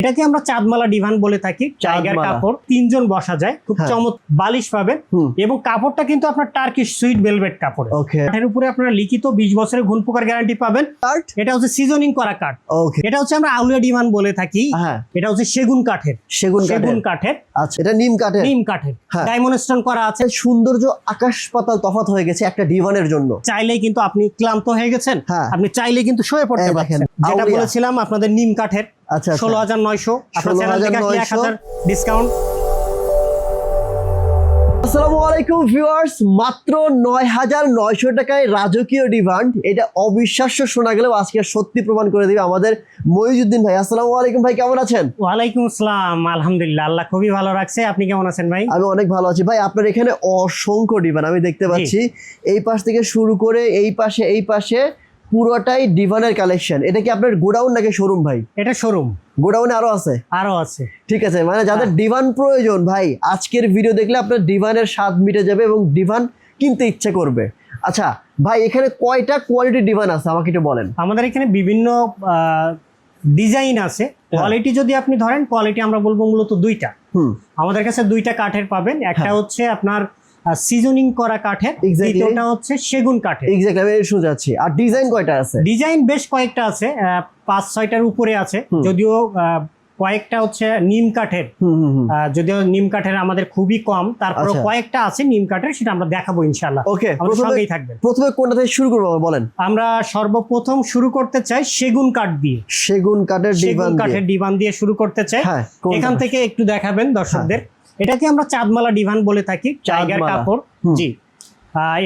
এটাকে আমরা চাঁদমালা ডিভান বলে থাকি। টাইগার কাপড়, তিনজন বসা যায়, খুব চমৎকার বালিশ পাবেন এবং কাপড়টা কিন্তু আপনার টার্কিশ সুইট ভেলভেট কাপড়। কাঠের উপরে আপনারা লিখিত 20 বছরের ঘুণ পোকার গ্যারান্টি পাবেন। এটা হচ্ছে সিজনিং করা কাঠ। এটা হচ্ছে আমরা আউলিয়া ডিভান বলে থাকি। এটা হচ্ছে সেগুন কাঠের। আচ্ছা, এটা নিম কাঠের ডায়মন্ড স্টোন করা আছে। সৌন্দর্য আকাশ পাতাল তফাৎ হয়ে গেছে একটা ডিভানের জন্য। চাইলেই কিন্তু আপনি ক্লান্ত হয়ে গেছেন, আপনি চাইলেই কিন্তু শুয়ে পড়তে পারছেন। যেটা বলেছিলাম আপনাদের নিম কাঠের 16,900, আপনার চ্যানেল থেকে 1000 ডিসকাউন্ট। আসসালামু আলাইকুম ভিউয়ার্স, মাত্র 9,900 টাকায় রাজকীয় ডিভান। এটা অবিশ্বাস্য শোনা গেলেও আজকে সত্যি প্রমাণ করে দিবে আমাদের মহিউদ্দিন ভাই। আসসালামু আলাইকুম ভাই, কেমন আছেন? ওয়ালাইকুম আসসালাম, আলহামদুলিল্লাহ, আল্লাহ খুবই ভালো রাখছে। আপনি কেমন আছেন ভাই? আমি অনেক ভালো আছি ভাই। আপনার এখানে অসংখ্য ডিভান আমি দেখতে পাচ্ছি, এই পাশ থেকে শুরু করে এই পাশে পুরোটাই ডিভানের কালেকশন। এটা কি আপনার গোডাউন নাকি শোরুম ভাই? এটা শোরুম। গোডাউনে আরো আছে? ঠিক আছে, মানে যাদের ডিভান প্রয়োজন ভাই, আজকের ভিডিও দেখলে আপনার ডিভানের স্বাদ মিটে যাবে এবং ডিভান কিনতে ইচ্ছে করবে। আচ্ছা ভাই, এখানে কয়টা কোয়ালিটি ডিভান আছে আমাকে একটু বলেন। আমাদের এখানে বিভিন্ন ডিজাইন আছে। কোয়ালিটি যদি আপনি ধরেন, কোয়ালিটি আমরা বলবো মূলত দুইটা। আমাদের কাছে দুইটা কাঠের পাবেন। একটা হচ্ছে আপনার সিজনিং করা কাঠের, দ্বিতীয়টা হচ্ছে সেগুন কাঠের। এক্স্যাক্টলি, আমি শুনতে যাচ্ছি। আর ডিজাইন কয়টা আছে? ডিজাইন বেশ কয়েকটা আছে, 5-6টার উপরে আছে। যদিও কয়েকটা হচ্ছে নিম কাঠের, যদিও নিম কাঠের আমাদের খুবই কম, তারপরে কয়েকটা আছে নিম কাঠের, সেটা আমরা দেখাবো ইনশাআল্লাহ। ওকে, সঙ্গেই থাকবেন। প্রথমে কোনটা থেকে শুরু করব বলেন? আমরা সর্বপ্রথম শুরু করতে চাই সেগুন কাঠ দিয়ে। সেগুন কাঠের ডিভান দিয়ে শুরু করতে চাই। এখান থেকে একটু দেখাবেন দর্শকদের। এটাকে আমরা চাঁদমালা ডিভান বলে থাকি, টাইগার কাপড়। জি,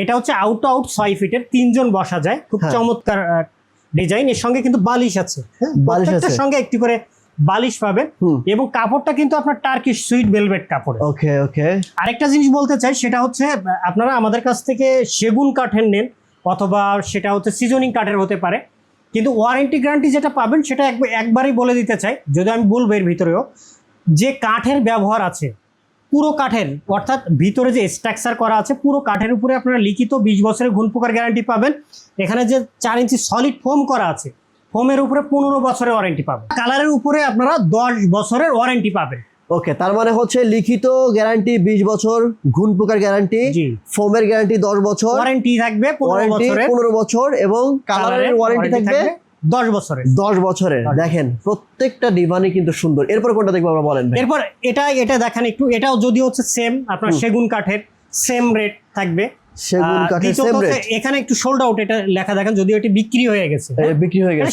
এটা হচ্ছে আউট 6 ফিটের, তিনজন বসা যায়, খুব চমৎকার ডিজাইন। এর সঙ্গে কিন্তু বালিশ আছে, প্রত্যেকটার সঙ্গে একটি করে বালিশ পাবেন এবং কাপড়টা কিন্তু আপনার টার্কিশ সুইট ভেলভেট কাপড়। ওকে। আরেকটা জিনিস বলতে চাই, সেটা হচ্ছে আপনারা আমাদের কাছ থেকে সেগুন কাঠের নেন অথবা সেটা হচ্ছে সিজনিং কাঠের হতে পারে, কিন্তু ওয়ারেন্টি গ্যারান্টি যেটা পাবেন সেটা একবারই বলে দিতে চাই, যদি আমি বলবো এর ভিতরেও যে কাঠের ব্যবহার আছে পুরো কাঠের, অর্থাৎ ভিতরে যে স্ট্রাকচার করা আছে পুরো কাঠের উপরে আপনারা লিখিত 20 বছরের ঘুণ পোকার গ্যারান্টি পাবেন। এখানে যে 4 ইঞ্চি সলিড ফোম করা আছে, ফোমের উপরে 15 বছরের ওয়ারেন্টি পাবেন। কালারের উপরে আপনারা 10 বছরের ওয়ারেন্টি পাবেন। ওকে, তার মানে হচ্ছে লিখিত গ্যারান্টি 20 বছর, ঘুণ পোকার গ্যারান্টি, ফোমের গ্যারান্টি 10 বছর, ওয়ারেন্টি থাকবে 15 বছর এবং কালারের ওয়ারেন্টি থাকবে 10 বছরের। দেখেন প্রত্যেকটা ডিভানই কিন্তু সুন্দর। এরপর কোনটা দেখবো আমরা বলেন? এরপর এটা দেখেন একটু, এটাও যদি হচ্ছে সেম আপনার সেগুন কাঠের, সেম রেট থাকবে। সেগুন কাঠের সেম রেট। এখানে একটু সোল্ড আউট এটা লেখা দেখেন, যদিও এটি বিক্রি হয়ে গেছে।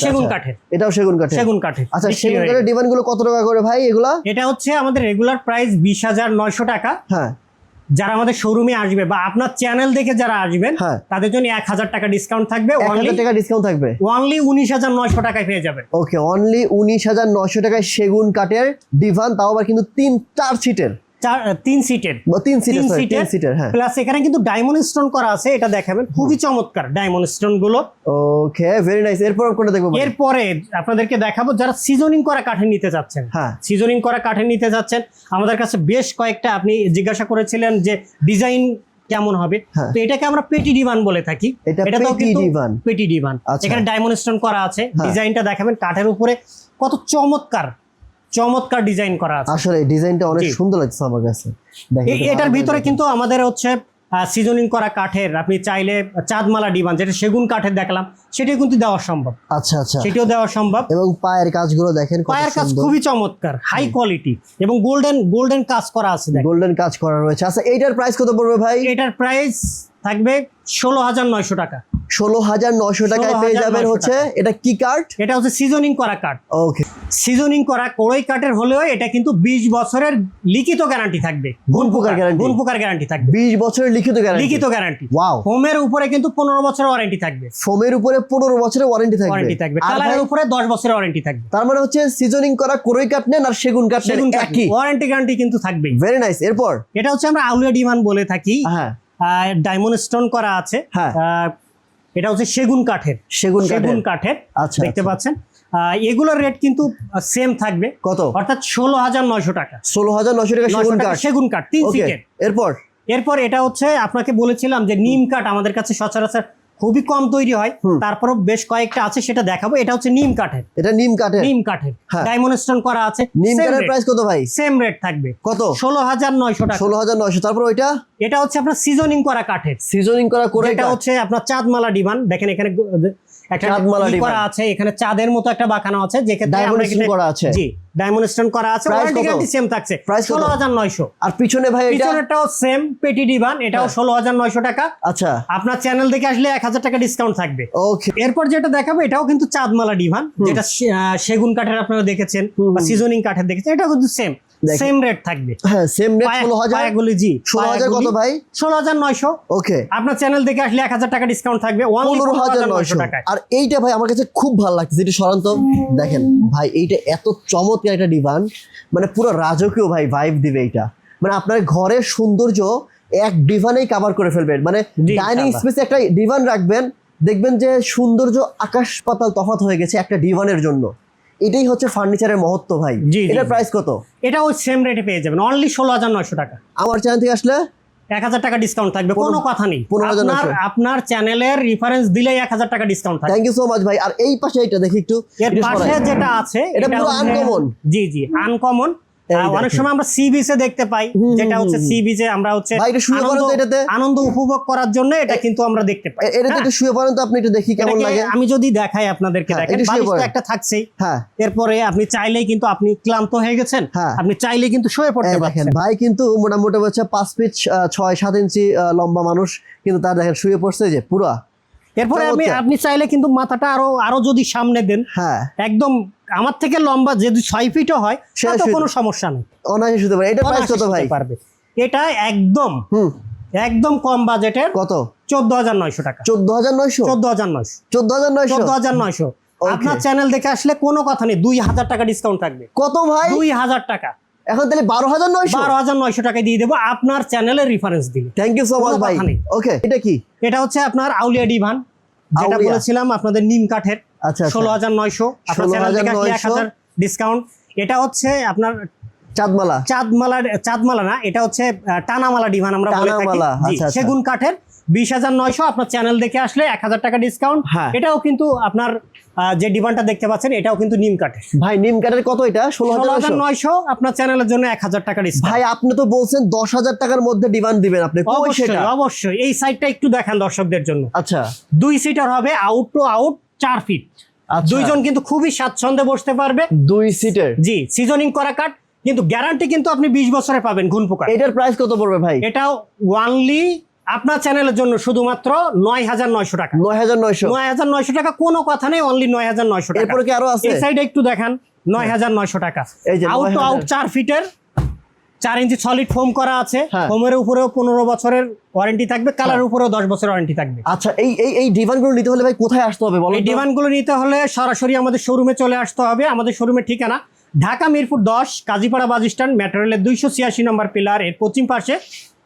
সেগুন কাঠের, এটাও সেগুন কাঠের। আচ্ছা, সেগুন কাঠের ডিভানগুলো কত টাকা করে ভাই এগুলা? এটা হচ্ছে আমাদের রেগুলার প্রাইস 20,900 টাকা। হ্যাঁ, যারা আমাদের শোরুমে আসবে বা আপনার চ্যানেল দেখে যারা আসবেন তাদের জন্য 1000 টাকা ডিসকাউন্ট থাকবে। 1000 টাকা ডিসকাউন্ট থাকবে, অনলি 19,900 টাকায় পেয়ে যাবেন। ওকে, অনলি 19,900 টাকায় সেগুন কাঠের ডিভান, তাও আবার কিন্তু 3-4 সিটের, 3 সিটের। হ্যাঁ, প্লাস এখানে কিন্তু ডায়মন্ড স্টোন করা আছে, এটা দেখাবেন, খুবই চমৎকার ডায়মন্ড স্টোন গুলো। ওকে, ভেরি নাইস। এরপর কোনটা দেখবো? এরপরে আপনাদেরকে দেখাবো যারা সিজনিং করা কাঠের নিতে যাচ্ছেন। সিজনিং করা কাঠের নিতে যাচ্ছেন, আমাদের কাছে বেশ কয়েকটা, আপনি জিজ্ঞাসা করেছিলেন যে ডিজাইন কেমন হবে, তো এটাকে আমরা পেটি ডিভান বলে থাকি। এটা তো কিন্তু পেটি ডিভান। এখানে ডায়মন্ড স্টোন করা আছে, ডিজাইনটা দেখাবেন, কাঠের উপরে কত চমৎকার ডিজাইন করা আছে। আসলে ডিজাইনটা অনেক সুন্দর লাগছে আমার কাছে। এটার ভিতরে কিন্তু আমাদের হচ্ছে সিজনিং করা কাঠের, আপনি চাইলে চাঁদমালা ডিভান যেটা সেগুন কাঠের দেখলাম, সেটাও কিন্তু দেওয়া সম্ভব। আচ্ছা, সেটাও দেওয়া সম্ভব। এবং পায়ের কাজগুলো দেখেন, পায়ের কাজ খুবই চমৎকার, হাই কোয়ালিটি এবং গোল্ডেন কাজ করা আছে, গোল্ডেন কাজ করা রয়েছে। আচ্ছা, এইটার প্রাইস কত পড়বে ভাই? এটার প্রাইস থাকবে 16,900 টাকা। 16,900 টাকায় পেয়ে যাবেন হচ্ছে এটা কি কাঠ? এটা হচ্ছে সিজনিং করা কাঠ। ওকে, সিজনিং করা কোড়ই কাঠের হলেও এটা কিন্তু 20 বছরের লিখিত গ্যারান্টি থাকবে, ঘুণ পোকার গ্যারান্টি থাকবে। 20 বছরের লিখিত গ্যারান্টি। ওয়াও। ফোমের উপরে কিন্তু 15 বছরের ওয়ারেন্টি থাকবে। ফোমের উপরে 15 বছরের ওয়ারেন্টি থাকবে। কালারের উপরে 10 বছরের ওয়ারেন্টি থাকবে। তার মানে হচ্ছে সিজনিং করা কোড়ই কাঠ নেন আর সেগুন কাঠ নেন, একই ওয়ারেন্টি গ্যারান্টি কিন্তু থাকবে। Very nice. এরপর এটা হচ্ছে আমরা আউলিয়া ডিভান বলে থাকি। ডায়মন্ড স্টোন করা আছে। এটা হচ্ছে সেগুন কাঠের। আচ্ছা, দেখতে পাচ্ছেন, এগুলোর রেট কিন্তু সেম থাকবে। কত? অর্থাৎ 16,900 টাকা। 16,900 টাকা সেগুন কাঠ 3 সিটের। এরপর এটা হচ্ছে আপনাকে বলেছিলাম যে নিম কাঠ আমাদের কাছে সচরাচর খুবই কম তৈরি হয়, তারপরও বেশ কয়েকটা আছে, সেটা দেখাবো। এটা হচ্ছে নিম কাঠের, এটা নিম কাঠের, নিম কাঠের হ্যাঁ। ডায়মন্ড স্টোন করা আছে। নিম কাঠের প্রাইস কত ভাই? সেম রেট থাকবে, কত? 16,900 টাকা। 16,900। তারপর ওইটা এটা হচ্ছে আপনার সিজনিং করা কাঠের, সিজনিং করা করে, এটা হচ্ছে আপনার চাঁদমালা ডিভান। দেখেন এখানে একটা চাঁদমালা ই ডিভান করা আছে, এখানে চাঁদের মতো একটা বাঁকানো আছে, যেখানে ডায়মন্ড স্টোন করা আছে। জি, ডায়মন্ড স্টোন করা আছে। Price ওয়ারেন্টি কত? গ্যারান্টি সেম থাকছে, Price কত? 16,900। আর পিছনে ভাই এটা? পিছনেরটাও সেম পেটি ডিভান, এটাও 16,900 টাকা। আচ্ছা, আপনার চ্যানেল থেকে আসলে 1,000 টাকা ডিসকাউন্ট থাকবে। ওকে। এরপর যেটা দেখাবো, এটাও কিন্তু চাঁদমালা ডিভান, যেটা সেগুন কাঠের আপনারা দেখেছেন বা সিজনিং কাঠের দেখেছেন, এটাও কিন্তু সেম রেট থাকবে। হ্যাঁ, সেম রেট। 16,000। পায়াগুলি, জি, 16,000 কত ভাই? 16,900। ওকে, আপনার চ্যানেল থেকে আসলে 1,000 টাকা ডিসকাউন্ট থাকবে, 15,900 টাকায়। আর এইটা ভাই আমার কাছে খুব ভালো লাগছে, এটা সরান্ত দেখেন ভাই, এইটা এত চমৎকার একটা ডিভান, মানে পুরো রাজকীয় ভাই ভাইব দিবে এইটা, মানে আপনার ঘরের সৌন্দর্য এক ডিভানেই কভার করে ফেলবেন। মানে জি, ডাইনিং ইনশাআল্লাহ। স্পেসে একটা ডিভান রাখবেন, দেখবেন যে সৌন্দর্য আকাশ পাতাল তফাৎ হয়ে গেছে একটা ডিভানের জন্য। এটাই হচ্ছে ফার্নিচারের মহত্ব ভাই। জি, জি, এটার জি। প্রাইস কত? এটাও সেম রেটে পেয়ে যাবেন, অনলি 16,900 টাকা। আমার চ্যানেল থেকে আসলে 1,000 টাকা ডিসকাউন্ট থাকবে, কোনো কথা নেই। 15,900 আপনার চ্যানেলের রেফারেন্স দিলেই 1,000 টাকা ডিসকাউন্ট থাকবে। থ্যাংক ইউ সো মাচ ভাই। আর এই পাশে এটা দেখি একটু, এর এটা পাশে সরাই। যেটা আছে, এটা পুরো হচ্ছে- uncommon। জি, জি, আনকমন। এই অনেক দেখেন। সময় আমরা সি বিচে দেখতে পাই, যেটা হচ্ছে সি বিচে আমরা হচ্ছে ভাই, এটা শুয়ে পড়েন তো এটাতে। আনন্দ উপভোগ করার জন্য এটা কিন্তু আমরা দেখতে পাই। এটাতে হ্যাঁ? একটু শুয়ে পড়েন তো আপনি, একটু দেখি কেমন এটাকে লাগে। আমি যদি দেখাই আপনাদেরকে, হ্যাঁ, দেখেন একটু শুয়ে বালিশ তো পড়েন। একটা থাকছেই। হ্যাঁ, এরপরে আপনি চাইলেই কিন্তু, আপনি ক্লান্ত হয়ে গেছেন, হ্যাঁ। আপনি চাইলেই কিন্তু শুয়ে পড়তে এই দেখেন পারছেন। ভাই কিন্তু মোটামুটি হচ্ছে 5 ফিট 6-7 ইঞ্চি লম্বা মানুষ, কিন্তু তার দেখেন শুয়ে পড়ছে যে পুরা। এরপরে চমৎকার। আপনি চাইলে কিন্তু মাথাটা আরো যদি সামনে দেন, হ্যাঁ, একদম আমার থেকে লম্বা যদি 6 ফিটও হয়, সে তাতে শুয়ে- কোনো সমস্যা নেই, অনায়াসে শুতে পারে। এটা প্রাইস অনায়াসে কত ভাই? শুতে পারবে। এটা একদম একদম কম বাজেটের, কত? 14,900 টাকা। 14,900। 14,900, 14,900। 14,900। Okay. আপনার চ্যানেল দেখে আসলে কোনো কথা নেই, 2,000 টাকা ডিসকাউন্ট থাকবে। কত ভাই? 2,000 টাকা, এখন তাহলে 12,900। 12,900 টাকায় দিয়ে দেবো আপনার চ্যানেলের রেফারেন্স দিলে। থ্যাংক ইউ সো মাচ কোনো ভাই। কথা নেই। ওকে, এটা কি? এটা হচ্ছে আপনার আউলিয়া ডিভান, যেটা আউলিয়া। বলেছিলাম আপনাদের নিম কাঠের, আচ্ছা, 16,900। আপনার চ্যানেল থেকে আসলে 16,900 1,000 ডিসকাউন্ট। এটা হচ্ছে আপনার চাঁদমালা। চাঁদমালা না, এটা হচ্ছে টানামালা ডিভান আমরা বলে থাকি। টানামালা, জি, আচ্ছা, আচ্ছা। সেগুন কাঠের 20,900। আপনার চ্যানেল দেখে আসলে 1,000 টাকা ডিসকাউন্ট। হ্যাঁ। এটাও কিন্তু আপনার যে ডিভানটা দেখতে পাচ্ছেন, এটাও কিন্তু নিম কাঠের। ভাই নিম কাঠের কত এটা? 16,900। 16,900। আপনার চ্যানেলের জন্য 1,000 টাকা ডিসকাউন্ট। ভাই আপনি তো বলছেন 10,000 টাকার মধ্যে ডিমান্ড দিবেন আপনি, কই অবশ্যই সেটা? অবশ্যই, এই সাইডটা একটু দেখান দর্শকদের জন্য। আচ্ছা, 2 সিটার হবে, আউট টু আউট 4 ফিট। আচ্ছা। দুইজন কিন্তু খুবই স্বাচ্ছন্দ্যে বসতে পারবে। 2 সিটের। জি, সিজনিং করা কাঠ, কিন্তু গ্যারান্টি কিন্তু আপনি 20 বছরে পাবেন ঘুন পোকা। এটার প্রাইস কত পড়বে ভাই? এটাও ওয়ানলি আপনার চ্যানেলের জন্য শুধুমাত্র 9,900 টাকা। 9,900। 9,900 টাকা, কোনো কথা নেই, অনলি 9,900 টাকা। এরপরে কি আরো আছে? এই সাইডে একটু দেখান, 9,900 টাকা। এই যে আউট টু 9,000 আউট 4 ফিটের, 4 ইঞ্চি সলিড ফোম করা আছে। হ্যাঁ। ফোমের উপরেও 15 বছরের ওয়ারেন্টি থাকবে, কালার উপরেও 10 বছরের ওয়ারেন্টি থাকবে। আচ্ছা, এই ডিভানগুলো নিতে হলে ভাই কোথায় আসতে হবে বলো এই তো? ডিমান্ডগুলো নিতে হলে সরাসরি আমাদের শোরুমে চলে আসতে হবে। আমাদের শোরুমের ঠিকানা Dhaka Mirpur 10, Kazipara bus stand, metro রেলের 286 নম্বর পিলার এর পশ্চিম পাশে,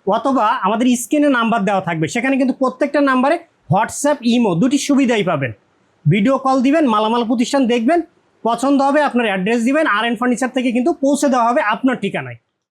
অথবা আমাদের স্ক্রিনে নাম্বার দেওয়া থাকবে। সেখানে কিন্তু প্রত্যেকটা নাম্বারে হোয়াটসঅ্যাপ, ইমো দুটি সুবিধাই পাবেন। ভিডিও কল দিবেন, মালামাল প্রতিষ্ঠান দেখবেন, পছন্দ হবে আপনার অ্যাড্রেস দিবেন, আর এন ফার্নিচার থেকে কিন্তু পৌঁছে দেওয়া হবে আপনার ঠিকানায়।